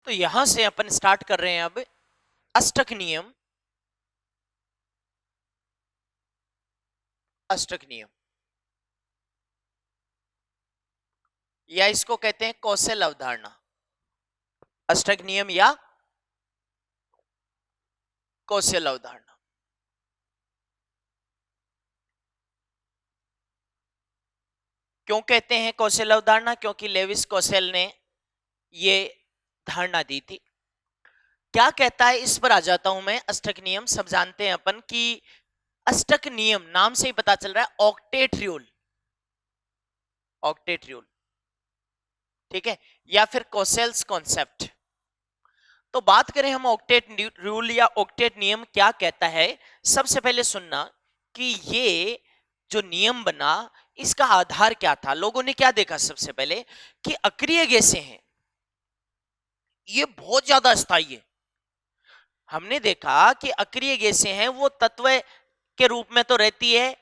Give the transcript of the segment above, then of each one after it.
तो यहां से अपन स्टार्ट कर रहे हैं अब अष्टक नियम। अष्टक नियम या इसको कहते हैं कौशल अवधारणा। अष्टक नियम या कौशल अवधारणा। क्यों कहते हैं कौशल अवधारणा? क्योंकि लेविस कौशल ने ये धारणा दी थी। क्या कहता है इस पर आ जाता हूं मैं। अष्टक नियम सब जानते हैं अपन कि अष्टक नियम नाम से ही पता चल रहा है ऑक्टेट रूल। ऑक्टेट रूल, ठीक है, या फिर कौशल्स कॉन्सेप्ट। तो बात करें हम ऑक्टेट रूल या ऑक्टेट नियम क्या कहता है। सबसे पहले सुनना कि ये जो नियम बना इसका आधार क्या था। लोगों ने क्या देखा सबसे पहले कि अक्रिय गैसें हैं, ये बहुत ज्यादा अस्थायी है। हमने देखा कि अक्रिय गैसें हैं वो तत्व के रूप में तो रहती है,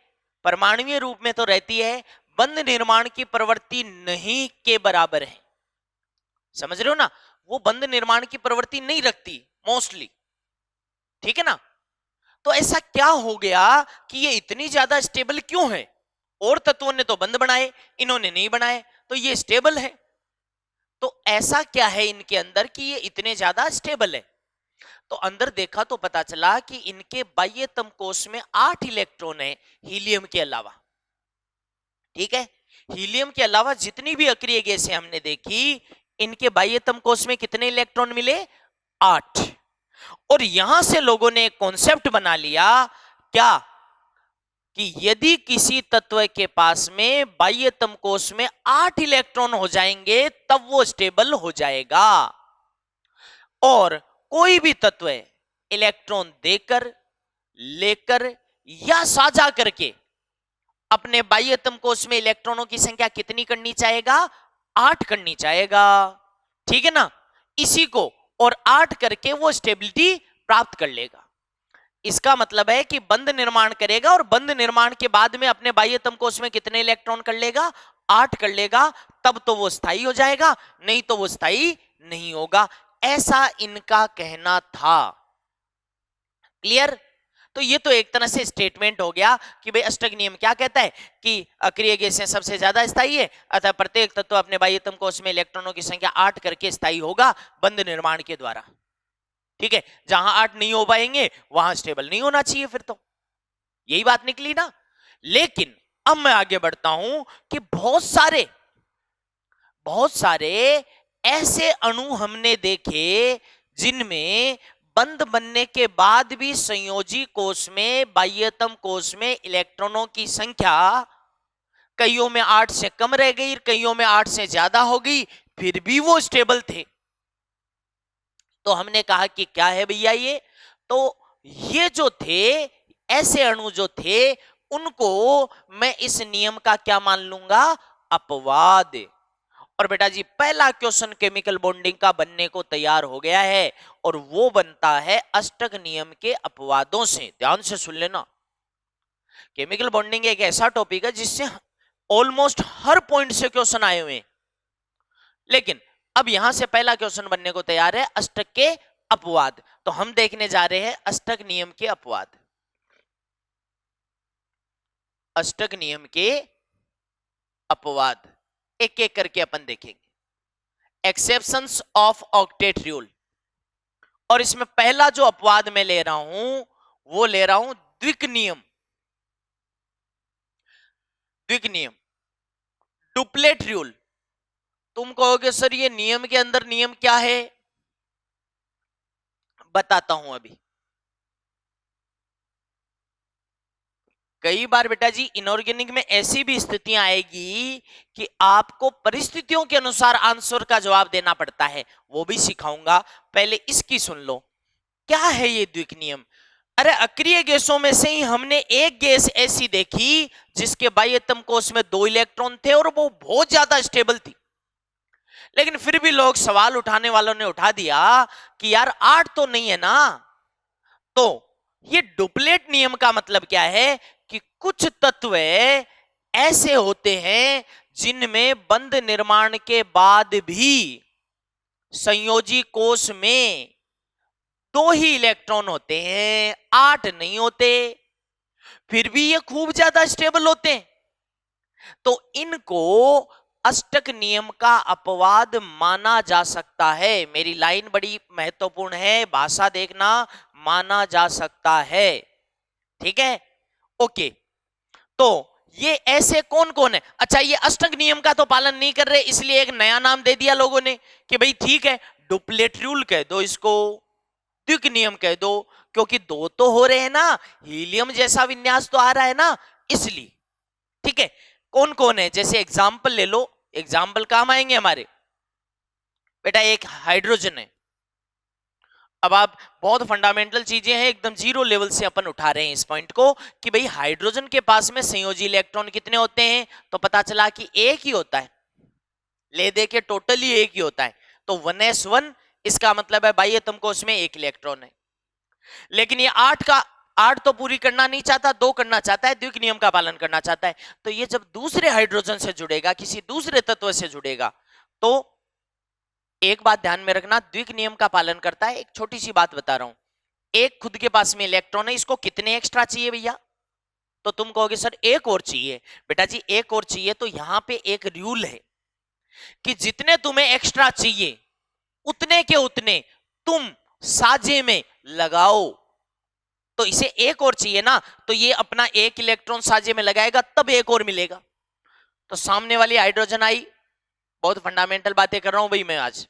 परमाणुीय रूप में तो रहती है, बंध निर्माण की प्रवृत्ति नहीं के बराबर है। समझ रहे हो ना, वो बंध निर्माण की प्रवृत्ति नहीं रखती मोस्टली, ठीक है ना। तो ऐसा क्या हो गया कि ये इतनी ज्यादा स्टेबल क्यों है? और तत्वों ने तो बंध बनाए, इन्होंने नहीं बनाए, तो ये स्टेबल है। तो ऐसा क्या है इनके अंदर कि ये इतने ज्यादा स्टेबल है? तो अंदर देखा तो पता चला कि इनके बाह्यतम कोश में 8 इलेक्ट्रॉन है हीलियम के अलावा, ठीक है। हीलियम के अलावा जितनी भी अक्रिय गैसें हमने देखी, इनके बाह्यतम कोश में कितने इलेक्ट्रॉन मिले? 8। और यहां से लोगों ने एक कॉन्सेप्ट बना लिया क्या कि यदि किसी तत्व के पास में बाह्यतम कोश में 8 इलेक्ट्रॉन हो जाएंगे तब वो स्टेबल हो जाएगा। और कोई भी तत्व इलेक्ट्रॉन देकर, लेकर या साझा करके अपने बाह्यतम कोश में इलेक्ट्रॉनों की संख्या कितनी करनी चाहेगा? 8 करनी चाहेगा, ठीक है ना। इसी को और 8 करके वो स्टेबिलिटी प्राप्त कर लेगा। इसका मतलब है कि बंध निर्माण करेगा और बंध निर्माण के बाद में अपने बाह्यतम कोश में कितने इलेक्ट्रॉन कर लेगा? 8 कर लेगा। तब तो वो स्थायी हो जाएगा, नहीं तो वो स्थायी नहीं होगा। ऐसा इनका कहना था। क्लियर? तो ये तो एक तरह से स्टेटमेंट हो गया कि भाई अष्टक नियम क्या कहता है कि अक्रिय गैसें सबसे ज्यादा स्थायी है, अतः प्रत्येक तत्व अपने बाह्यतम कोश में इलेक्ट्रॉनों की संख्या 8 करके स्थायी होगा बंध निर्माण के द्वारा, ठीक है। जहां 8 नहीं हो पाएंगे वहां स्टेबल नहीं होना चाहिए, फिर तो यही बात निकली ना। लेकिन अब मैं आगे बढ़ता हूं कि बहुत सारे ऐसे अणु हमने देखे जिनमें बंध बनने के बाद भी संयोजी कोश में, बाह्यतम कोश में इलेक्ट्रॉनों की संख्या कईयों में 8 से कम रह गई, कईयों में 8 से ज्यादा हो गई, फिर भी वो स्टेबल थे। तो हमने कहा कि क्या है भैया ये? तो ये जो थे, ऐसे अणु जो थे, उनको मैं इस नियम का क्या मान लूंगा? अपवाद। और बेटा जी पहला क्वेश्चन केमिकल बॉन्डिंग का बनने को तैयार हो गया है और वो बनता है अष्टक नियम के अपवादों से। ध्यान से सुन लेना, केमिकल बॉन्डिंग एक ऐसा टॉपिक है जिससे ऑलमोस्ट हर पॉइंट से क्वेश्चन आए हुए हैं। लेकिन अब यहां से पहला क्वेश्चन बनने को तैयार है अष्टक के अपवाद। तो हम देखने जा रहे हैं अष्टक नियम के अपवाद। अष्टक नियम के अपवाद एक एक करके अपन देखेंगे। Exceptions of octet rule. और इसमें पहला जो अपवाद मैं ले रहा हूं वो ले रहा हूं द्विक नियम। द्विक नियम, डुप्लेट रूल। तुम कहोगे सर ये नियम के अंदर नियम क्या है? बताता हूं अभी। कई बार बेटा जी इनऑर्गेनिक में ऐसी भी स्थितियां आएगी कि आपको परिस्थितियों के अनुसार आंसर का जवाब देना पड़ता है, वो भी सिखाऊंगा। पहले इसकी सुन लो, क्या है ये द्विक नियम? अरे अक्रिय गैसों में से ही हमने एक गैस ऐसी देखी जिसके बाह्यतम कोश में 2 इलेक्ट्रॉन थे और वो बहुत ज्यादा स्टेबल थी। लेकिन फिर भी लोग, सवाल उठाने वालों ने उठा दिया कि यार 8 तो नहीं है ना। तो ये डुप्लेट नियम का मतलब क्या है कि कुछ तत्व ऐसे होते हैं जिनमें बंध निर्माण के बाद भी संयोजी कोष में 2 ही इलेक्ट्रॉन होते हैं, 8 नहीं होते, फिर भी ये खूब ज्यादा स्टेबल होते हैं। तो इनको अष्टक नियम का अपवाद माना जा सकता है। मेरी लाइन बड़ी महत्वपूर्ण है, भाषा देखना, माना जा सकता है। ठीक है, ओके। तो ये ऐसे कौन कौन है? अच्छा, ये अष्टक नियम का तो पालन नहीं कर रहे, इसलिए एक नया नाम दे दिया लोगों ने कि भाई ठीक है, डुप्लेट रूल कह दो इसको, द्विक नियम कह दो, क्योंकि दो तो हो रहे हैं ना, हीलियम जैसा विन्यास तो आ रहा है ना, इसलिए। ठीक है, कौन कौन है? जैसे एग्जाम्पल ले लो, एग्जाम्पल काम आएंगे हमारे। बेटा एक हाइड्रोजन है। अब आप बहुत फंडामेंटल चीजें हैं, एकदम जीरो लेवल से अपन उठा रहे हैं इस पॉइंट को कि भाई हाइड्रोजन के पास में संयोजी इलेक्ट्रॉन कितने होते हैं? तो पता चला कि एक ही होता है, ले दे के टोटली एक ही होता है। तो 1s1, इसका मतलब है भाई तुमको उसमें एक इलेक्ट्रॉन है। लेकिन ये 8 तो पूरी करना नहीं चाहता, 2 करना चाहता है, द्विक नियम का पालन करना चाहता है। तो ये जब दूसरे हाइड्रोजन से जुड़ेगा, किसी दूसरे तत्व से जुड़ेगा, तो एक बात ध्यान में रखना, द्विक नियम का पालन करता है। एक छोटी सी बात बता रहा हूं, एक खुद के पास में इलेक्ट्रॉन है, इसको कितने एक्स्ट्रा चाहिए भैया? तो तुम कहोगे सर एक और चाहिए। बेटा जी एक और चाहिए, तो यहां पे एक रूल है कि जितने तुम्हें एक्स्ट्रा चाहिए उतने के उतने तुम साजे में लगाओ। तो इसे एक और चाहिए ना, तो ये अपना एक इलेक्ट्रॉन साजे में लगाएगा, तब एक और मिलेगा। तो सामने वाली हाइड्रोजन आई, बहुत फंडामेंटल बातें कर रहा हूं भाई मैं आज,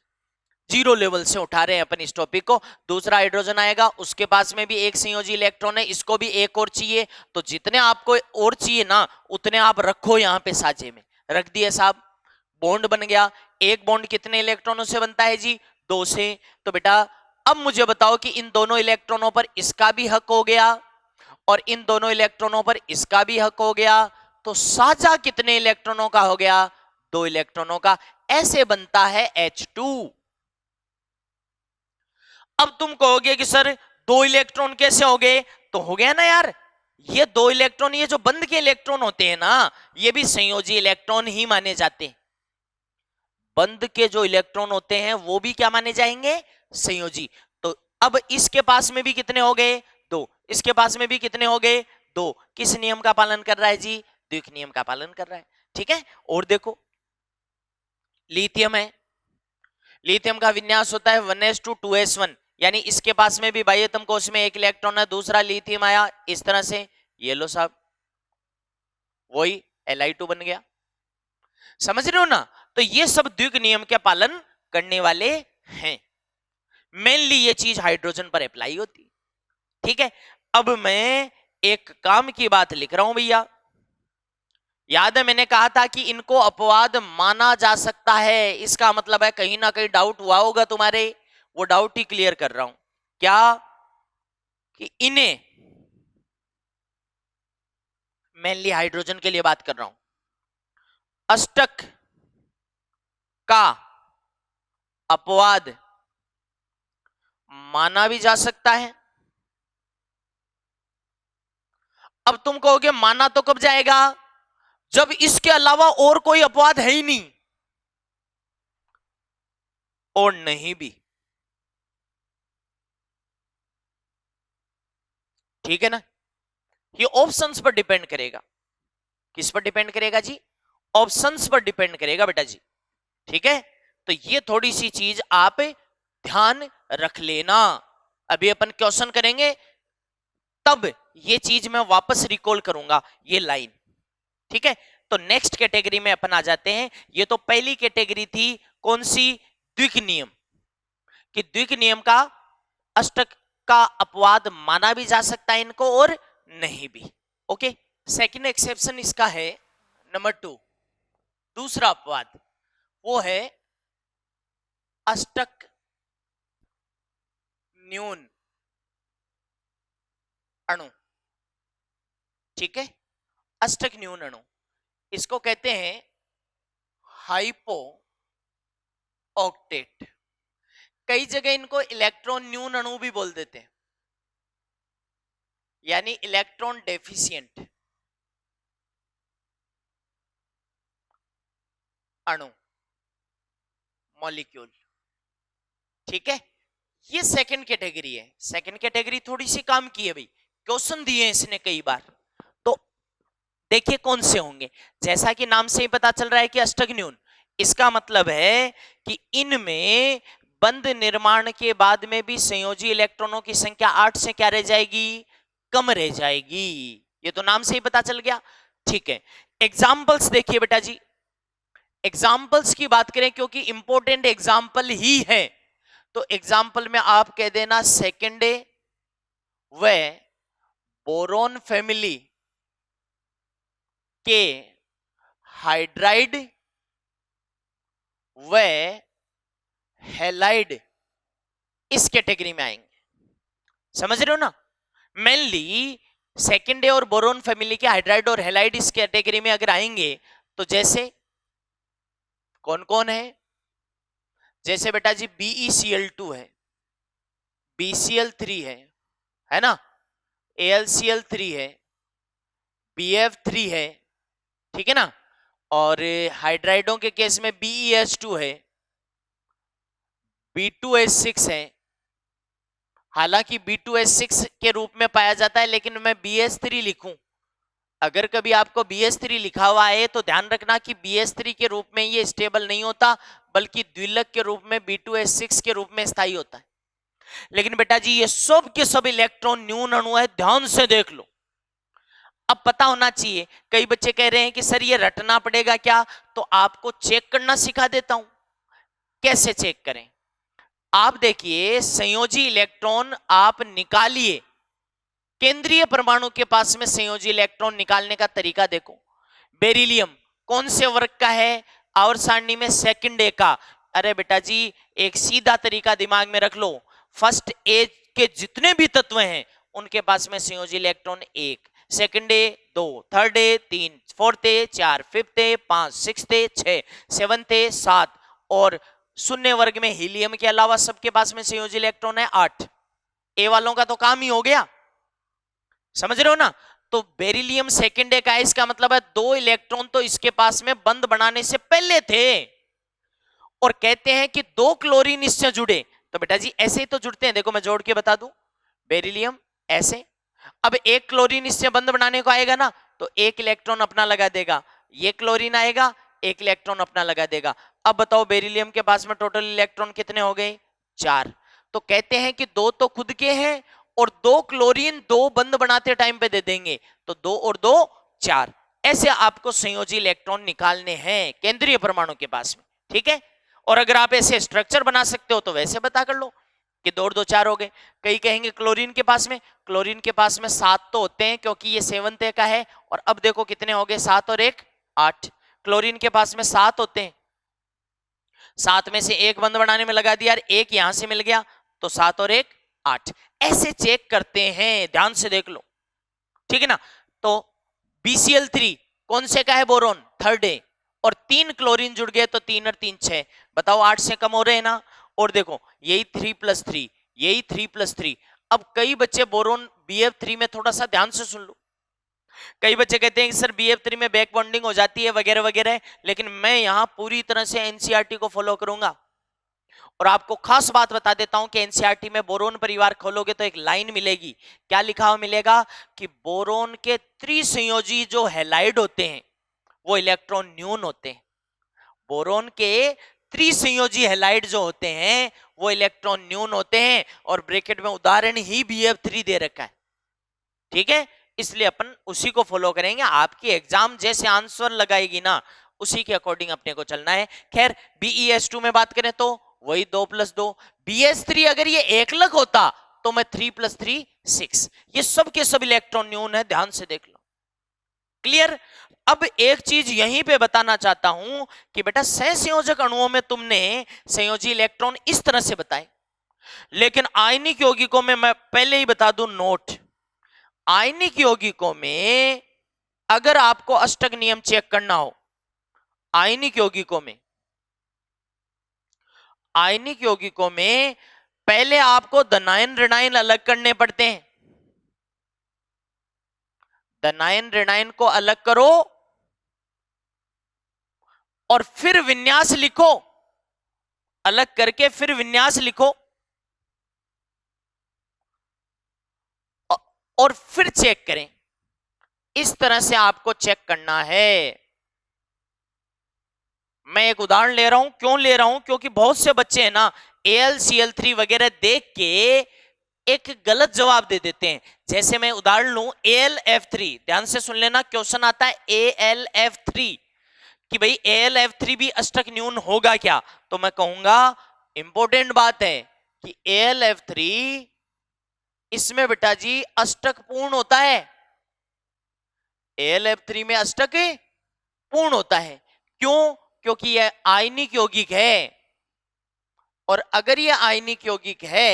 जीरो लेवल से उठा रहे हैं अपन इस टॉपिक को। दूसरा हाइड्रोजन आएगा, उसके पास में भी एक संयोजी इलेक्ट्रॉन है, इसको भी एक और चाहिए। तो जितने आपको और चाहिए ना, उतने आप रखो यहां पे साजे में। रख दिए साहब, बॉन्ड बन गया। एक बॉन्ड कितने इलेक्ट्रॉनों से बनता है जी? 2 से। तो बेटा अब मुझे बताओ कि इन दोनों इलेक्ट्रॉनों पर इसका भी हक हो गया और इन दोनों इलेक्ट्रॉनों पर इसका भी हक हो गया, तो साझा कितने इलेक्ट्रॉनों का हो गया? 2 इलेक्ट्रॉनों का। ऐसे बनता है H2। अब तुम कहोगे कि सर 2 इलेक्ट्रॉन कैसे हो गए? तो हो गया ना यार, ये 2 इलेक्ट्रॉन, ये जो बंद के इलेक्ट्रॉन होते हैं ना, ये भी संयोजी इलेक्ट्रॉन ही माने जाते हैं। बंद के जो इलेक्ट्रॉन होते हैं वो भी क्या माने जाएंगे? संयोजी। तो अब इसके पास में भी कितने हो गए? 2। इसके पास में भी कितने हो गए? 2। किस नियम का पालन कर रहा है जी? द्विक नियम का पालन कर रहा है। ठीक है, और देखो लिथियम है, लिथियम का विन्यास होता है 1s2 2s1, यानी इसके पास में भी भाई तुमको उसमें एक इलेक्ट्रॉन है, दूसरा लिथियम आया इस तरह से, ये लो साहब, वही Li2 बन गया। समझ रहे हो ना? तो ये सब द्विक नियम के पालन करने वाले हैं। मेनली ये चीज हाइड्रोजन पर अप्लाई होती। ठीक है, अब मैं एक काम की बात लिख रहा हूं भैया। याद है मैंने कहा था कि इनको अपवाद माना जा सकता है, इसका मतलब है कहीं ना कहीं डाउट हुआ होगा तुम्हारे, वो डाउट ही क्लियर कर रहा हूं। क्या? कि इन्हें, मेनली हाइड्रोजन के लिए बात कर रहा हूं, अष्टक का अपवाद माना भी जा सकता है। अब तुम कहोगे माना तो कब जाएगा? जब इसके अलावा और कोई अपवाद है ही नहीं और नहीं भी। ठीक है ना? ये ऑप्शंस पर डिपेंड करेगा। किस पर डिपेंड करेगा जी? ऑप्शंस पर डिपेंड करेगा बेटा जी। ठीक है, तो ये थोड़ी सी चीज आप ध्यान रख लेना। अभी अपन क्वेश्चन करेंगे तब ये चीज मैं वापस रिकॉल करूंगा, ये लाइन। ठीक है, तो नेक्स्ट कैटेगरी में अपन आ जाते हैं। ये तो पहली कैटेगरी थी, कौन सी? द्विक नियम। कि द्विक नियम का अष्टक का अपवाद माना भी जा सकता है इनको और नहीं भी। ओके, सेकंड एक्सेप्शन इसका है नंबर 2, दूसरा अपवाद, वो है अष्टक न्यून अणु। ठीक है, अष्टक न्यून अणु, इसको कहते हैं हाइपो ऑक्टेट। कई जगह इनको इलेक्ट्रॉन न्यून अणु भी बोल देते हैं, यानी इलेक्ट्रॉन डेफिशिएंट अणु, मॉलिक्यूल। ठीक है, ये सेकंड कैटेगरी है। सेकंड कैटेगरी थोड़ी सी काम की है भाई, क्वेश्चन दिए इसने कई बार, तो देखिए कौन से होंगे। जैसा कि नाम से ही पता चल रहा है कि अष्टक न्यून, इसका मतलब है कि इनमें बंद निर्माण के बाद में भी संयोजी इलेक्ट्रॉनों की संख्या 8 से क्या रह जाएगी, कम रह जाएगी। ये तो नाम से ही पता चल गया। ठीक है, एग्जाम्पल्स देखिए बेटा जी, एग्जाम्पल्स की बात करें क्योंकि इंपॉर्टेंट एग्जाम्पल ही है, तो एग्जाम्पल में आप कह देना सेकेंडे व बोरोन फैमिली के हाइड्राइड व हैलाइड इस कैटेगरी में आएंगे। समझ रहे हो ना, मेनली सेकेंडे और बोरोन फैमिली के हाइड्राइड और हैलाइड इस कैटेगरी में अगर आएंगे तो जैसे कौन कौन है, जैसे बेटा जी BeCl2 है, BCl3 है ना, AlCl3 है, BF3 है, ठीक है ना, और हाइड्राइडों के केस में BeH2 है, B2H6 है। हालांकि B2H6 के रूप में पाया जाता है, लेकिन मैं BH3 लिखूं, अगर कभी आपको BH3 लिखा हुआ है तो ध्यान रखना कि BH3 के रूप में ये स्टेबल नहीं होता, बल्कि द्विलक के रूप में B2H6 के रूप में स्थायी होता है। लेकिन बेटा जी ये सब के सब इलेक्ट्रॉन न्यून अणु है, ध्यान से देख लो। अब पता होना चाहिए, कई बच्चे कह रहे हैं कि सर ये रटना पड़ेगा क्या, तो आपको चेक करना सिखा देता हूं। कैसे चेक करें, आप देखिए संयोजी इलेक्ट्रॉन आप निकालिए, केंद्रीय परमाणु के पास में संयोजी इलेक्ट्रॉन निकालने का तरीका देखो। बेरिलियम कौन से वर्ग का है, आवर्त सारणी में सेकंड ए का। अरे बेटा जी एक सीधा तरीका दिमाग में रख लो, फर्स्ट ए के जितने भी तत्व हैं उनके पास में संयोजी electron 1, second A 2, third A 3, fourth A 4, fifth A 5, sixth A 6, seventh A 7, और शून्य वर्ग में हीलियम के अलावा सबके पास में संयोजी इलेक्ट्रॉन है 8। ए वालों का तो काम ही हो गया, समझ रहे हो ना। तो बेरिलियम सेकेंड का है, इसका मतलब है 2 इलेक्ट्रॉन तो इसके पास में बंद बनाने से पहले थे, और कहते हैं कि 2 क्लोरीन इससे जुड़े, तो बेटा जी ऐसे ही तो जुड़ते हैं। देखो मैं जोड़ के बता दूं, बेरिलियम ऐसे, अब 1 क्लोरीन इससे बंद बनाने को आएगा ना, तो 1 इलेक्ट्रॉन अपना लगा देगा, ये क्लोरीन आएगा 1 इलेक्ट्रॉन अपना लगा देगा। अब बताओ बेरिलियम के पास में टोटल इलेक्ट्रॉन कितने हो गए, 4। तो कहते हैं कि 2 तो खुद के हैं और 2 क्लोरीन 2 बंद बनाते टाइम पे दे देंगे, तो 2 और 2 4। ऐसे आपको संयोजी इलेक्ट्रॉन निकालने हैं केंद्रीय परमाणु के पास में, ठीक है। और अगर आप ऐसे स्ट्रक्चर बना सकते हो तो वैसे बता कर लो कि 2 और 2 4 हो गए। कई कहेंगे क्लोरीन के पास में 7 तो होते हैं क्योंकि ये 7th का है, और अब देखो कितने हो गए, 7 और 1 8। क्लोरीन के पास में 7 होते हैं, 7 में से 1 बंद बनाने में लगा दिया, 1 यहां से मिल गया, तो 7 और 1 8। ऐसे चेक करते हैं, ध्यान से देख लो, ठीक है ना। तो BCl3 कौन से का है, बोरोन, थर्ड ए, और 3 क्लोरीन जुड़ गए तो 3 और 3 6, बताओ 8 से कम हो रहे हैं ना। और देखो यही 3+3, यही 3+3। अब कई बच्चे बोरोन BF3 में, थोड़ा सा ध्यान से सुन लो, कई बच्चे कहते हैं कि सर BF3 में बैक बॉन्डिंग हो जाती है वगैरह वगैरह, लेकिन मैं यहां पूरी तरह से NCERT को फॉलो करूंगा। और आपको खास बात बता देता हूं कि NCERT में बोरोन परिवार खोलोगे तो एक लाइन मिलेगी, क्या लिखा हुआ मिलेगा कि बोरोन के त्रिसंयोजी जो हैलाइड होते हैं वो इलेक्ट्रॉन न्यून होते हैं। बोरोन के त्रिसंयोजी हैलाइड जो होते हैं वो इलेक्ट्रॉन न्यून होते हैं, और ब्रैकेट में उदाहरण ही BF3 दे रखा है, ठीक है। इसलिए अपन उसी को फॉलो करेंगे, आपकी एग्जाम जैसे आंसर लगाएगी ना उसी के अकॉर्डिंग अपने को चलना है। खैर BeH2 में बात करें तो वही 2+2, BH3 अगर ये एकलक होता तो मैं 3+3 6। ये सब के सब इलेक्ट्रॉन न्यून है, ध्यान से देख लो, क्लियर। अब एक चीज यहीं पे बताना चाहता हूं कि बेटा सहसंयोजक अणुओं में तुमने संयोजी इलेक्ट्रॉन इस तरह से बताए, लेकिन आयनिक यौगिकों में मैं पहले ही बता दूं नोट, आयनिक यौगिकों में अगर आपको अष्टक नियम चेक करना हो, आयनिक यौगिकों में पहले आपको धनायन ऋणायन अलग करने पड़ते हैं। धनायन ऋणायन को अलग करो और फिर विन्यास लिखो, अलग करके फिर विन्यास लिखो, और फिर चेक करें। इस तरह से आपको चेक करना है। मैं एक उदाहरण ले रहा हूं, क्यों ले रहा हूं, क्योंकि बहुत से बच्चे हैं ना AlCl3 वगैरह देख के एक गलत जवाब दे देते हैं। जैसे मैं उदाहरण लूं AlF3, ध्यान से सुन लेना, क्वेश्चन आता है AlF3 कि भाई AlF3 भी अष्टक न्यून होगा क्या? तो मैं कहूंगा इंपॉर्टेंट बात है कि AlF3 इसमें बेटा जी अष्टक पूर्ण होता है। AlF3 में अष्टक पूर्ण होता है। क्यों? क्योंकि यह आयनिक यौगिक है, और अगर यह आयनिक यौगिक है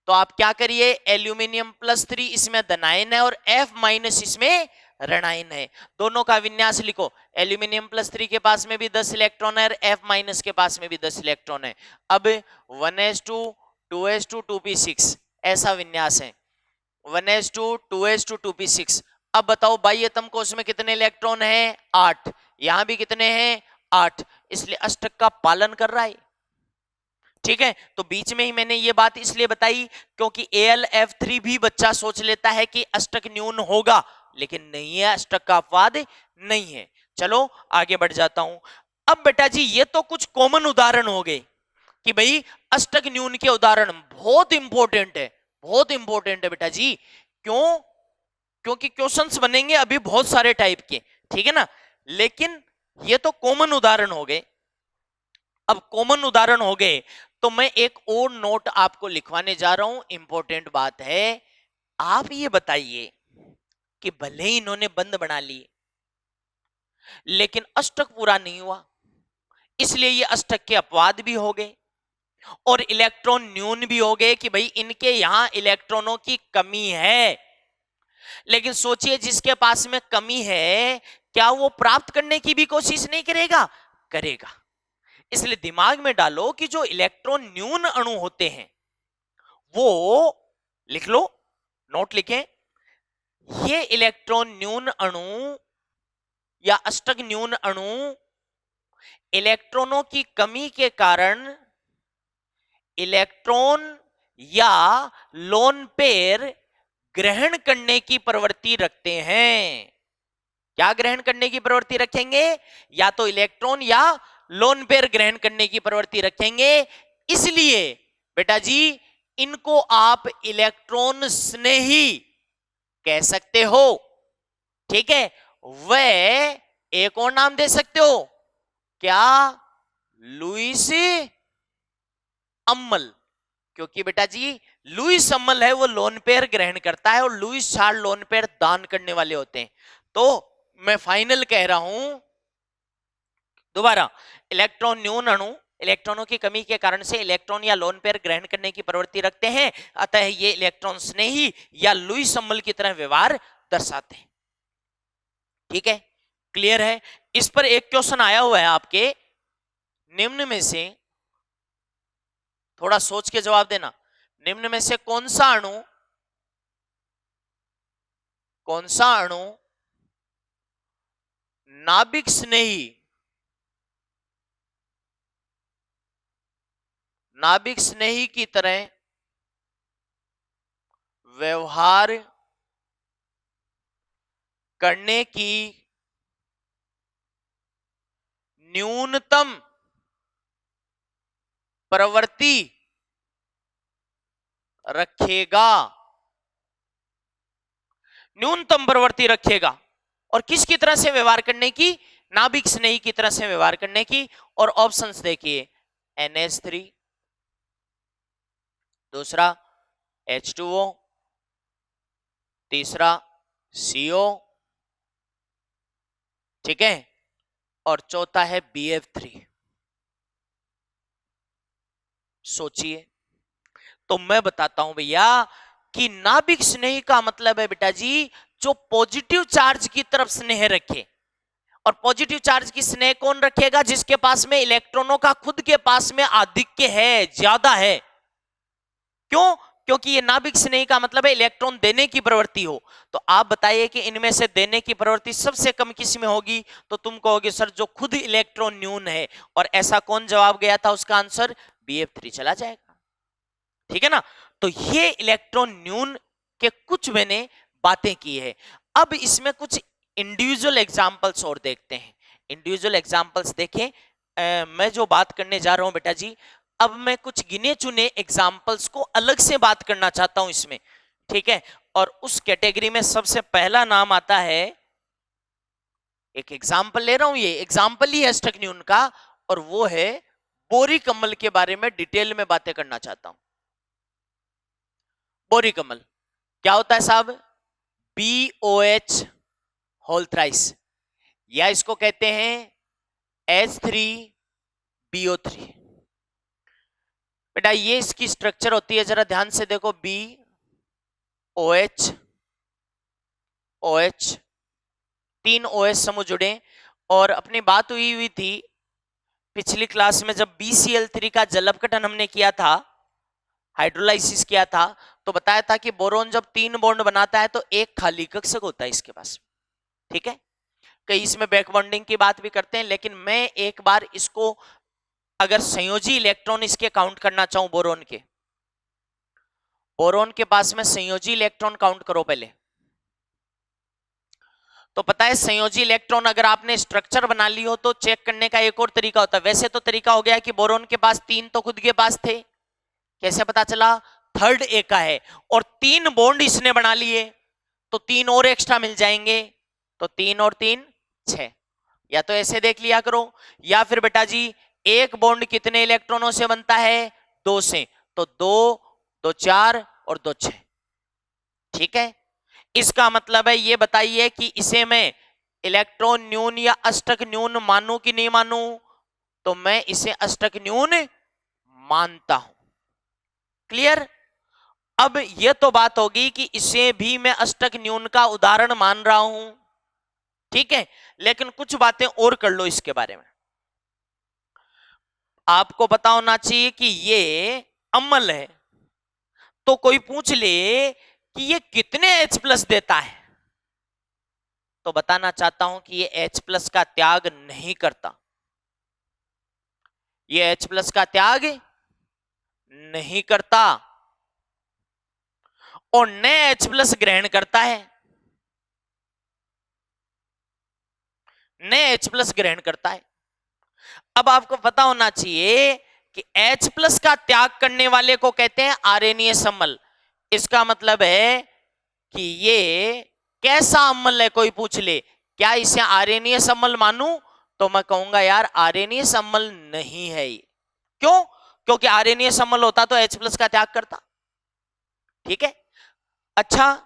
तो आप क्या करिए, एल्यूमिनियम +3 इसमें धनायन है और F- इसमें ऋणायन है। दोनों का विन्यास लिखो, एल्यूमिनियम +3 के पास में भी 10 इलेक्ट्रॉन है और F- के पास में भी 10 इलेक्ट्रॉन है। अब 1s2 2s2 2p6 ऐसा विन्यास है, 1s2 2s2 2p6। अब बताओ बाह्यतम कोश में कितने इलेक्ट्रॉन है? 8। यहां भी कितने हैं? 8। इसलिए अष्टक का पालन कर रहा है। ठीक है, तो बीच में ही मैंने ये बात इसलिए बताई क्योंकि AlF3 भी बच्चा सोच लेता है कि अष्टक न्यून होगा, लेकिन नहीं है, अष्टक का अपवाद नहीं है। चलो आगे बढ़ जाता हूं। अब बेटा जी ये तो कुछ कॉमन उदाहरण हो गए कि भाई अष्टक न्यून के उदाहरण बहुत इंपॉर्टेंट है, बहुत इंपॉर्टेंट है बेटा जी। क्यों? क्योंकि क्वेश्चंस बनेंगे अभी बहुत सारे टाइप के, ठीक है ना, लेकिन ये तो कॉमन उदाहरण हो गए। अब कॉमन उदाहरण हो गए तो मैं एक और नोट आपको लिखवाने जा रहा हूं, इंपॉर्टेंट बात है। आप ये बताइए कि भले ही इन्होंने बंद बना लिए लेकिन अष्टक पूरा नहीं हुआ, इसलिए ये अष्टक के अपवाद भी हो गए और इलेक्ट्रॉन न्यून भी हो गए कि भाई इनके यहां इलेक्ट्रॉनों की कमी है। लेकिन सोचिए जिसके पास में कमी है क्या वो प्राप्त करने की भी कोशिश नहीं करेगा? करेगा। इसलिए दिमाग में डालो कि जो इलेक्ट्रॉन न्यून अणु होते हैं वो, लिख लो, नोट लिखें, ये इलेक्ट्रॉन न्यून अणु या अष्टक न्यून अणु इलेक्ट्रॉनों की कमी के कारण इलेक्ट्रॉन या लोन पेयर ग्रहण करने की प्रवृत्ति रखते हैं। क्या ग्रहण करने की प्रवृत्ति रखेंगे? या तो इलेक्ट्रॉन या लोन पेयर ग्रहण करने की प्रवृत्ति रखेंगे। इसलिए बेटा जी इनको आप इलेक्ट्रॉन स्नेही कह सकते हो, ठीक है। वह एक और नाम दे सकते हो, क्या? लुईस अम्मल, क्योंकि बेटा जी लुईस अम्मल है वो लोन पेयर ग्रहण करता है और लुईस चार्ल्स लोन पेयर दान करने वाले होते हैं। तो मैं फाइनल कह रहा हूं दोबारा, इलेक्ट्रॉन न्यून अणु इलेक्ट्रॉनों की कमी के कारण से इलेक्ट्रॉन या लोन पेयर ग्रहण करने की प्रवृत्ति रखते हैं, अतः ये इलेक्ट्रॉन स्नेही या लुईस अम्मल की तरह व्यवहार दर्शाते हैं। ठीक है, क्लियर है। इस पर एक क्वेश्चन आया हुआ है आपके, निम्न में से थोड़ा सोच के जवाब देना, निम्न में से कौन सा अणु नाभिक स्नेही की तरह व्यवहार करने की न्यूनतम प्रवृत्ति रखेगा? न्यूनतम प्रवृत्ति रखेगा। और किसकी तरह से व्यवहार करने की? नाभिक स्नेही की तरह से व्यवहार करने की। और ऑप्शंस देखिए, NH3, दूसरा H2O, तीसरा CO, ठीक है, और चौथा है BF3। सोचिए, तो मैं बताता हूं भैया कि नाभिक स्नेही का मतलब है बेटा जी जो पॉजिटिव चार्ज की तरफ स्नेह रखे। और पॉजिटिव चार्ज की स्नेह कौन रखेगा? जिसके पास में इलेक्ट्रॉनों का खुद के पास में आधिक्य है, ज्यादा है। क्यों? क्योंकि ये नाभिक स्नेही का मतलब है इलेक्ट्रॉन देने की प्रवृत्ति हो। तो आप बताइए कि इनमें से देने की प्रवृत्ति सबसे कम किस में होगी? तो तुम कहोगे सर जो खुद इलेक्ट्रॉन न्यून है, और ऐसा कौन जवाब गया था? उसका आंसर BF3 चला जाएगा। ठीक है ना। तो ये इलेक्ट्रॉन न्यून कि कुछ मैंने बातें की है। अब इसमें कुछ इंडिविजुअल एग्जाम्पल्स और देखते हैं। इंडिविजुअल एग्जाम्पल्स देखें। मैं जो बात करने जा रहा हूं बेटा जी, अब मैं कुछ गिने चुने एग्जाम्पल्स को अलग से बात करना चाहता हूं इसमें, ठीक है। और उस कैटेगरी में सबसे पहला नाम आता है, एक एग्जाम्पल ले रहा हूं, ये एग्जाम्पल ही है स्टकन्यून का, और वो है बोरी कमल के बारे में डिटेल में बातें करना चाहता हूं। बोरी कमल क्या होता है साहब? BOH होल थ्राइस, या इसको कहते हैं H3BO3। बेटा ये इसकी स्ट्रक्चर होती है, जरा ध्यान से देखो, BOH OH, 3 OH समूह जुड़े। और अपनी बात हुई थी पिछली क्लास में जब BCl3 का जल अपघटन हमने किया था, हाइड्रोलाइसिस किया था, तो बताया था कि बोरोन जब 3 बॉन्ड बनाता है तो एक खाली कक्षक होता है इसके पास, ठीक है। कई इसमें बैक बॉन्डिंग की बात भी करते हैं, लेकिन मैं एक बार इसको अगर संयोजी इलेक्ट्रॉन इसके काउंट करना चाहूं बोरोन के, बोरोन के पास में संयोजी इलेक्ट्रॉन काउंट करो पहले। तो पता है संयोजी इलेक्ट्रॉन अगर आपने स्ट्रक्चर बना ली हो तो चेक करने का एक और तरीका होता है। वैसे तो तरीका हो गया कि बोरोन के पास 3 तो खुद के पास थे, कैसे पता चला? थर्ड ए का है, और 3 बॉन्ड इसने बना लिए तो 3 और एक्स्ट्रा मिल जाएंगे, तो 3 और 3 6। या तो ऐसे देख लिया करो, या फिर बेटा जी एक बॉन्ड कितने इलेक्ट्रॉनों से बनता है? 2 से, तो 2 2 4 और 2 6, ठीक है। इसका मतलब है ये बताइए कि इसे मैं इलेक्ट्रॉन न्यून या अष्टक न्यून मानूं कि नहीं मानूं? तो मैं इसे अष्टक न्यून मानता हूं। क्लियर? अब यह तो बात होगी कि इसे भी मैं अष्टक न्यून का उदाहरण मान रहा हूं, ठीक है। लेकिन कुछ बातें और कर लो इसके बारे में। आपको पता होना चाहिए कि ये अम्ल है, तो कोई पूछ ले कि ये कितने H+ देता है, तो बताना चाहता हूं कि ये H+ का त्याग नहीं करता, ये H+ का त्याग नहीं करता, और न H+ ग्रहण करता है, न H+ ग्रहण करता है। अब आपको पता होना चाहिए कि H+ का त्याग करने वाले को कहते हैं आर्यनीय सम्मल। इसका मतलब है कि ये कैसा अम्ल है, कोई पूछ ले क्या इसे आर्यनीय सम्मल मानूं, तो मैं कहूंगा यार आर्यनीय सम्मल नहीं है ये। क्यों? क्योंकि आर्यनीय सम्मल होता तो H+ का त्याग करता, ठीक है। अच्छा,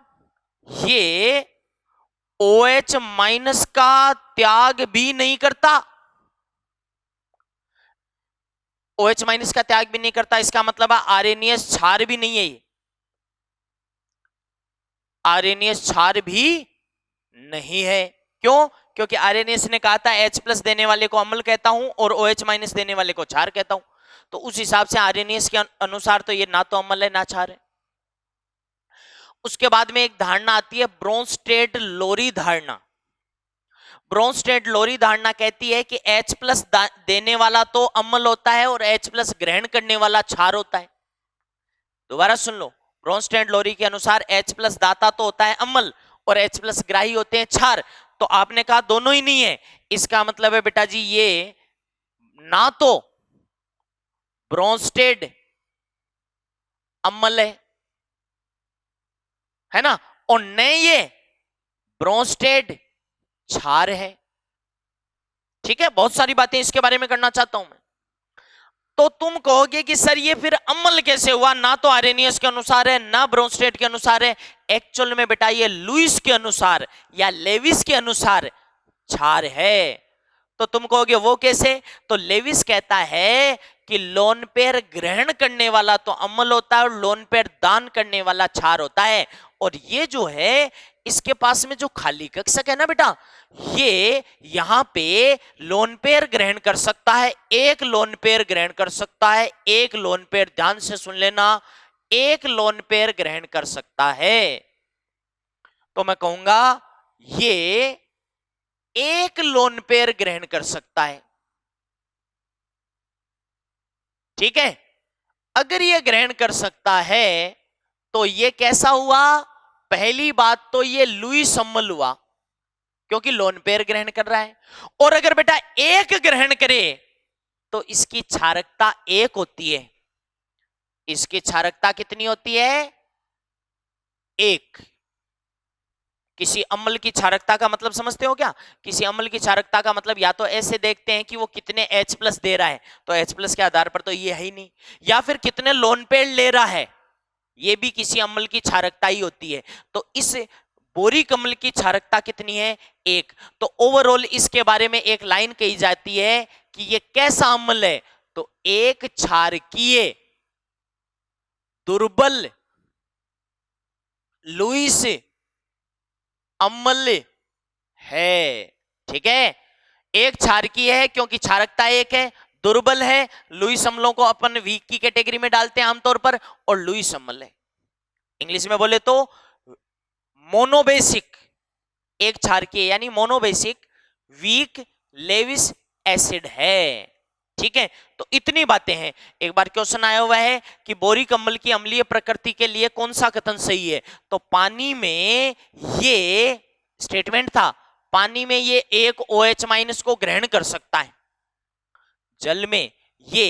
ये OH- का त्याग भी नहीं करता, OH- का त्याग भी नहीं करता, इसका मतलब है आर्यनीय क्षार भी नहीं है ये, आर्यनीय क्षार भी नहीं है। क्यों? क्योंकि आर्यनीय ने कहा था H+ देने वाले को अम्ल कहता हूं और OH- देने वाले को क्षार कहता हूं, तो उस हिसाब से आर्यनीय के अनुसार तो ये ना तो अम्ल है ना क्षार है। उसके बाद में एक धारणा आती है ब्रोंस्टेड लोरी धारणा। ब्रोंस्टेड लोरी धारणा कहती है कि H+ देने वाला तो अम्ल होता है और H+ ग्रहण करने वाला क्षार होता है। दोबारा सुन लो, ब्रोंस्टेड लोरी के अनुसार H+ दाता तो होता है अम्ल और H+ ग्राही होते हैं क्षार, तो आपने कहा दोनों ही नहीं है, इसका मतलब है बेटा जी ये ना तो ब्रोंस्टेड अम्ल है ना, और न ये ब्रोंस्टेड क्षार है, ठीक है। बहुत सारी बातें इसके बारे में करना चाहता हूं मैं। तो तुम कहोगे कि सर ये फिर अम्ल कैसे हुआ, ना तो आर्यनियस के अनुसार है ना ब्रोंस्टेड के अनुसार है। एक्चुअल में बेटा ये लुईस के अनुसार या लेविस के अनुसार क्षार है। तो तुम कहोगे वो कैसे? तो लेविस कहता है कि लोन पेयर ग्रहण करने वाला तो अम्ल होता है और लोन पेयर दान करने वाला क्षार होता है, और ये जो है इसके पास में जो खाली कक्षक है ना बेटा, ये यहां पे लोन पेयर ग्रहण कर सकता है, एक लोन पेयर ग्रहण कर सकता है, एक लोन पेयर, ध्यान से सुन लेना, एक लोन पेयर ग्रहण कर सकता है। तो मैं कहूंगा ये एक लोन पेयर ग्रहण कर सकता है, ठीक है। अगर ये ग्रहण कर सकता है तो ये कैसा हुआ? पहली बात तो ये लुईस अम्ल हुआ क्योंकि लोन पेयर ग्रहण कर रहा है, और अगर बेटा एक ग्रहण करे तो इसकी क्षारकता एक होती है। इसकी क्षारकता कितनी होती है? एक। किसी अम्ल की क्षारकता का मतलब समझते हो क्या? किसी अम्ल की क्षारकता का मतलब या तो ऐसे देखते हैं कि वो कितने H+ दे रहा है, तो H+ के आधार पर तो ये है ही नहीं, या फिर कितने लोन पेयर ले रहा है, ये भी किसी अम्ल की क्षारकता ही होती है। तो इस बोरिक अम्ल की क्षारकता कितनी है? एक। तो ओवरऑल इसके बारे में एक लाइन कही जाती है कि ये कैसा अम्ल है? तो एक क्षारकीय दुर्बल लुईस अम्ल है। ठीक है, एक क्षारकीय है क्योंकि क्षारकता एक है, दुर्बल है, लुईस अम्लों को अपन वीक की कैटेगरी में डालते हैं आमतौर पर, और लुईस अम्ल है। इंग्लिश में बोले तो मोनोबेसिक, एक क्षारकीय यानी मोनोबेसिक वीक लेविस एसिड है। ठीक है, तो इतनी बातें हैं। एक बार क्वेश्चन आया हुआ है कि बोरिक अम्ल की अम्लीय प्रकृति के लिए कौन सा कथन सही है? तो पानी में ये स्टेटमेंट था, पानी में ये एक OH- को ग्रहण कर सकता है, जल में ये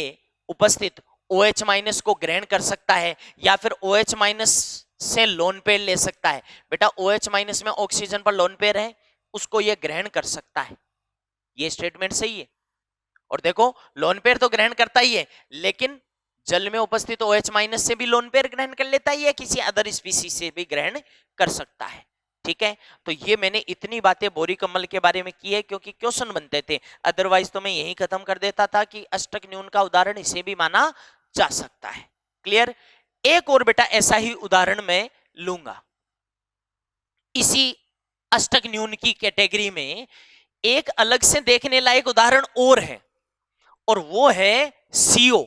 उपस्थित OH- को ग्रहण कर सकता है, या फिर OH- से लोन पेयर ले सकता है। बेटा OH- में ऑक्सीजन पर लोन पेयर है, उसको ये ग्रहण कर सकता है, ये स्टेटमेंट सही है। और देखो लोन पेयर तो ग्रहण करता ही है, लेकिन जल में उपस्थित OH- से भी लोन पेयर ग्रहण कर लेता ही है, किसी अदर स्पीसीज से भी ग्रहण कर सकता है। ठीक है, तो ये मैंने इतनी बातें बोरिक अम्ल के बारे में की है क्योंकि क्वेश्चन बनते थे, अदरवाइज तो मैं यही खत्म कर देता था कि अष्टक न्यून का उदाहरण इसे भी माना जा सकता है। क्लियर? एक और बेटा ऐसा ही उदाहरण मैं लूंगा इसी अष्टक न्यून की कैटेगरी में। एक अलग से देखने लायक उदाहरण और है, और वो है CO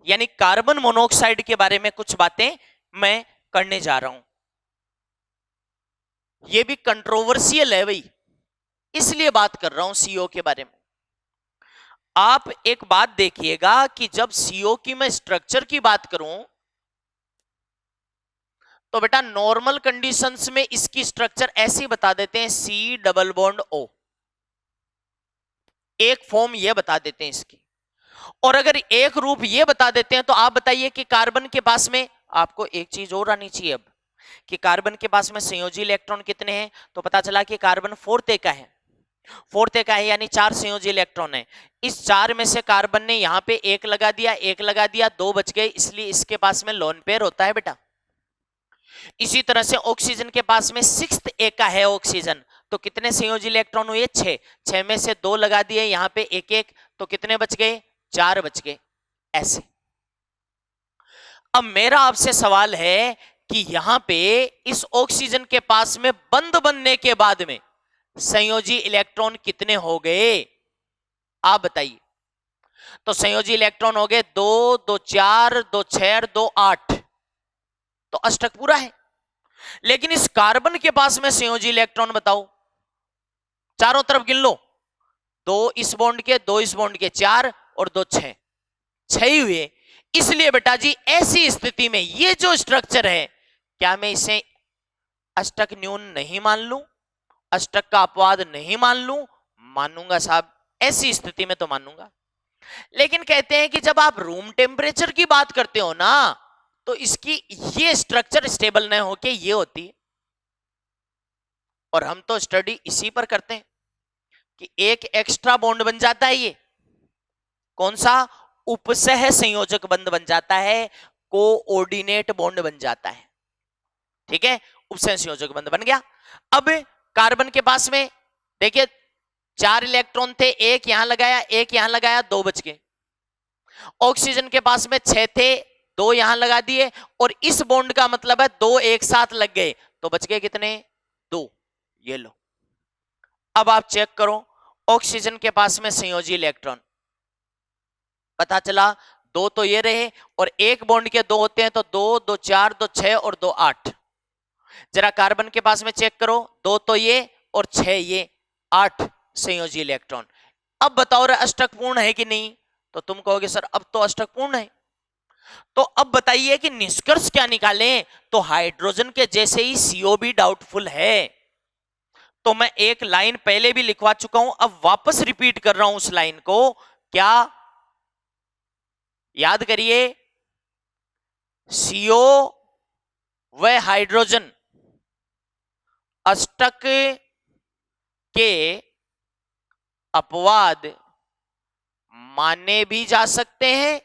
यानी कार्बन मोनोऑक्साइड के बारे में कुछ बातें मैं करने जा रहा हूं। ये भी कंट्रोवर्शियल है भाई, इसलिए बात कर रहा हूं CO के बारे में। आप एक बात देखिएगा कि जब CO की मैं स्ट्रक्चर की बात करूं तो बेटा नॉर्मल कंडीशंस में इसकी स्ट्रक्चर ऐसी बता देते हैं, C+O, एक फॉर्म ये बता देते हैं इसकी। और अगर एक रूप ये बता देते हैं तो आप बताइए कि कार्बन के पास में, आपको एक चीज और आनी चाहिए अब, कि कार्बन के पास में संयोजी इलेक्ट्रॉन कितने हैं? तो पता चला कि कार्बन फोर्थ का है, फोर्थ का है यानी 4 संयोजी इलेक्ट्रॉन है। इस 4 में से कार्बन ने यहां पे एक लगा दिया, एक लगा दिया, 2 बच गए, इसलिए इसके पास में लोन पेयर होता है बेटा। इसी तरह से ऑक्सीजन के पास में 6th का है ऑक्सीजन, तो कितने संयोजी इलेक्ट्रॉन हुए? 6, 6 में से 2 लगा दिए, यहां पे एक एक, तो कितने बच गए? 4 बच गए। ऐसे अब मेरा आपसे सवाल है कि यहां पे इस ऑक्सीजन के पास में बंद बनने के बाद में संयोजी इलेक्ट्रॉन कितने हो गए? आप बताइए। तो संयोजी इलेक्ट्रॉन हो गए 2, 2 4, 2 6, 2 8, तो अष्टक पूरा है। लेकिन इस कार्बन के पास में संयोजी इलेक्ट्रॉन बताओ, चारों तरफ गिन लो, 2 इस बॉन्ड के, 2 इस बॉन्ड के, 4 और 2 6, 6 ही हुए। इसलिए बेटा जी ऐसी स्थिति में ये जो स्ट्रक्चर है, क्या मैं इसे अष्टक न्यून नहीं मान लूं? अष्टक का अपवाद नहीं मान लूं? मानूंगा साहब, ऐसी स्थिति में तो मानूंगा। लेकिन कहते हैं कि जब आप रूम टेम्परेचर की बात करते हो ना, तो इसकी ये स्ट्रक्चर स्टेबल न होके ये होती है। और हम तो स्टडी इसी पर करते हैं कि एक एक्स्ट्रा बॉन्ड बन जाता है, ये कौन सा? उपसह संयोजक बंध बन जाता है, कोऑर्डिनेट बॉन्ड बन जाता है। ठीक है, उपसह संयोजक बंध बन गया। अब कार्बन के पास में देखिए 4 इलेक्ट्रॉन थे, एक यहां लगाया, एक यहां लगाया, 2 बच गए। ऑक्सीजन के पास में 6 थे, 2 यहां लगा दिए, और इस बॉन्ड का मतलब है 2 एक साथ लग गए, तो बच गए कितने? 2। ये लो, अब आप चेक करो ऑक्सीजन के पास में संयोजी इलेक्ट्रॉन, पता चला 2 तो ये रहे, और एक बॉन्ड के 2 होते हैं, तो 2, 2 4, 2 6 और 2 8। जरा कार्बन के पास में चेक करो, 2 तो ये और 6 ये, 8 संयोजी इलेक्ट्रॉन। अब बताओ रे अष्टक पूर्ण है कि नहीं? तो तुम कहोगे सर अब तो अष्टक पूर्ण है। तो अब बताइए कि निष्कर्ष क्या निकालें? तो हाइड्रोजन के जैसे ही CO भी डाउटफुल है। तो मैं एक लाइन पहले भी लिखवा चुका हूं, अब वापस रिपीट कर रहा हूं उस लाइन को। क्या? याद करिए, CO व हाइड्रोजन अष्टक के अपवाद माने भी जा सकते हैं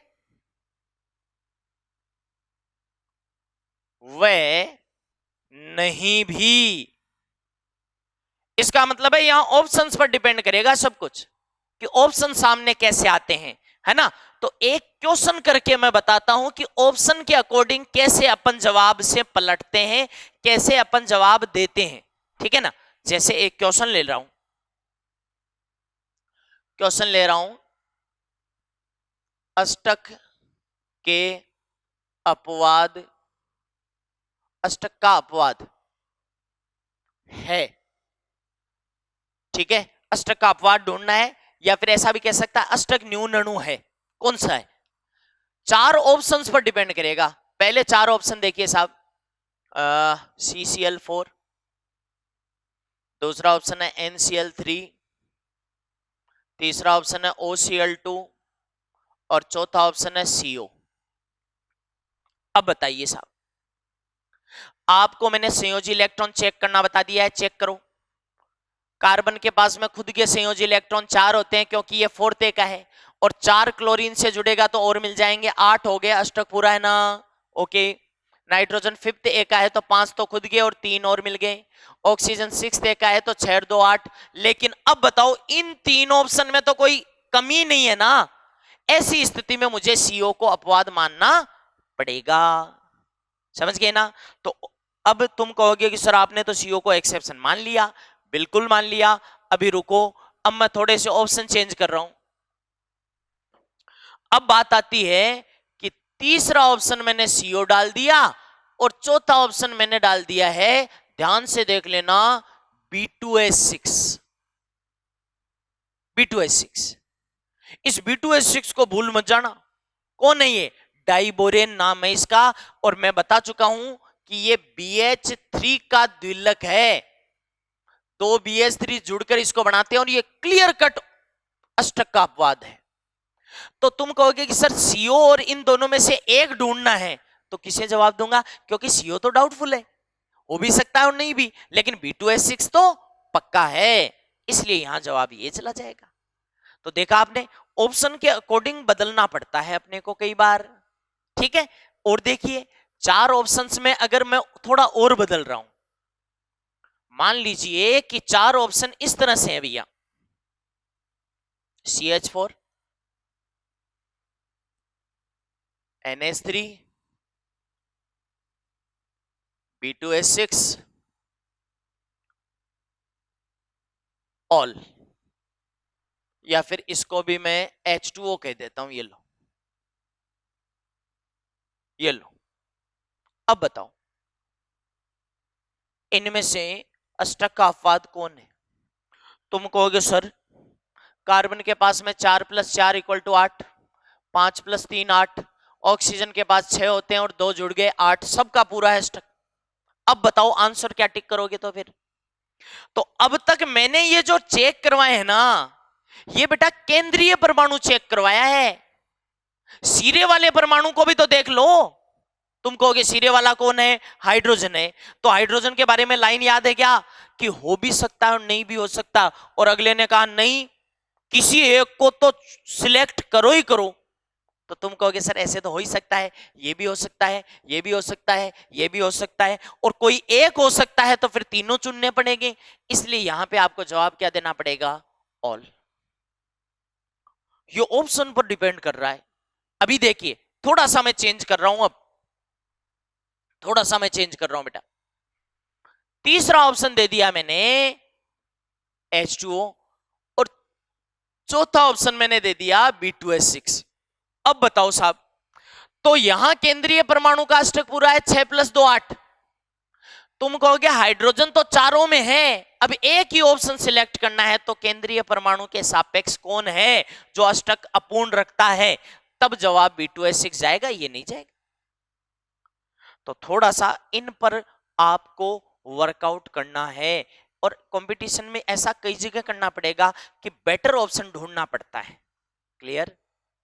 व नहीं भी। इसका मतलब है यहां ऑप्शंस पर डिपेंड करेगा सब कुछ, कि ऑप्शन सामने कैसे आते हैं, है ना। तो एक क्वेश्चन करके मैं बताता हूं कि ऑप्शन के अकॉर्डिंग कैसे अपन जवाब से पलटते हैं, कैसे अपन जवाब देते हैं, ठीक है ना। जैसे एक क्वेश्चन ले रहा हूं, अष्टक के अपवाद, अष्टक का अपवाद है, ठीक है। अष्टक का अपवाद ढूंढना है, या फिर ऐसा भी कह सकता है अष्टक न्यून अणु है, कौन सा है। 4 ऑप्शंस पर डिपेंड करेगा। पहले 4 ऑप्शन देखिए साहब, CCl4, दूसरा ऑप्शन है NCl3, तीसरा ऑप्शन है OCl2 और चौथा ऑप्शन है CO। अब बताइए साहब, आपको मैंने संयोजी इलेक्ट्रॉन चेक करना बता दिया है, चेक करो। कार्बन के पास में खुद के संयोजी इलेक्ट्रॉन 4 होते हैं, क्योंकि ये 4th ए का है, और 4 क्लोरीन से जुड़ेगा तो और मिल जाएंगे, 8 हो गए, अष्टक पूरा है ना। ओके। नाइट्रोजन 5th ए का है तो 5 तो खुद गए और 3 और मिल गए। ऑक्सीजन 6th ए का है तो 6 2 8। लेकिन अब बताओ, इन 3 ऑप्शन में तो कोई कमी नहीं है ना। ऐसी स्थिति में मुझे CO को अपवाद मानना पड़ेगा, समझ गए ना। तो अब तुम कहोगे कि सर आपने तो CO को एक्सेप्शन मान लिया। बिल्कुल मान लिया। अभी रुको, अब मैं थोड़े से ऑप्शन चेंज कर रहा हूं। अब बात आती है कि तीसरा ऑप्शन मैंने CO डाल दिया और चौथा ऑप्शन मैंने डाल दिया है, ध्यान से देख लेना, B2H6। B2H6, इस B2H6 को भूल मत जाना। कौन है ये? डाइबोरेन नाम है इसका, और मैं बता चुका हूं कि ये BH3 का द्विलक है। 2 BH3 जुड़कर इसको बनाते हैं और ये क्लियर कट अष्टक का अपवाद है। तो तुम कहोगे कि सर CO और इन दोनों में से एक ढूंढना है, तो किसे जवाब दूंगा? क्योंकि CO तो डाउटफुल है, हो भी सकता है और नहीं भी, लेकिन B2H6 तो पक्का है, इसलिए यहां जवाब ये चला जाएगा। तो देखा आपने, ऑप्शन के अकॉर्डिंग बदलना पड़ता है अपने को कई बार, ठीक है। और देखिए, 4 ऑप्शंस में अगर मैं थोड़ा और बदल रहा हूं, मान लीजिए कि 4 ऑप्शन इस तरह से है भैया, CH4, NH3, B2H6, ऑल, या फिर इसको भी मैं H2O कह देता हूं। ये लो, ये लो। अब बताओ, इनमें से अष्टक का अपवाद कौन है? तुम कहोगे सर कार्बन के पास में 4 + 4 = 8, 5 + 3 8, ऑक्सीजन के पास 6 होते हैं और 2 जुड़ गए 8, सबका पूरा है अष्टक। अब बताओ आंसर क्या टिक करोगे? तो फिर तो अब तक मैंने ये जो चेक करवाए हैं ना, ये बेटा केंद्रीय परमाणु चेक करवाया है। सिरे वाले परमाणु को भी तो देख लो। तुम कहोगे सिरे वाला कौन है? हाइड्रोजन है। तो हाइड्रोजन के बारे में लाइन याद है क्या, कि हो भी सकता है और नहीं भी हो सकता, और अगले ने कहा नहीं, किसी एक को तो सिलेक्ट करो ही करो। तो तुम कहोगे सर ऐसे तो हो ही सकता है, ये भी हो सकता है, ये भी हो सकता है, ये भी हो सकता है, और कोई एक हो सकता है, तो फिर तीनों चुनने पड़ेंगे। इसलिए यहां पे आपको जवाब क्या देना पड़ेगा? ऑल। ये ऑप्शन पर डिपेंड कर रहा है। अभी देखिए, थोड़ा सा मैं चेंज कर रहा हूं, अब थोड़ा सा मैं चेंज कर रहा हूं बेटा। तीसरा ऑप्शन दे दिया मैंने H2O, और चौथा ऑप्शन मैंने दे दिया B2H6। अब बताओ साहब, तो यहां केंद्रीय परमाणु का अष्टक पूरा है 6 + 2 8। तुम कहोगे हाइड्रोजन तो चारों में है, अब एक ही ऑप्शन सिलेक्ट करना है, तो केंद्रीय परमाणु के सापेक्ष कौन है जो अष्टक अपूर्ण रखता है? तब जवाब B2H6 जाएगा, ये नहीं जाएगा। तो थोड़ा सा इन पर आपको वर्कआउट करना है, और कंपटीशन में ऐसा कई जगह करना पड़ेगा कि बेटर ऑप्शन ढूंढना पड़ता है। क्लियर?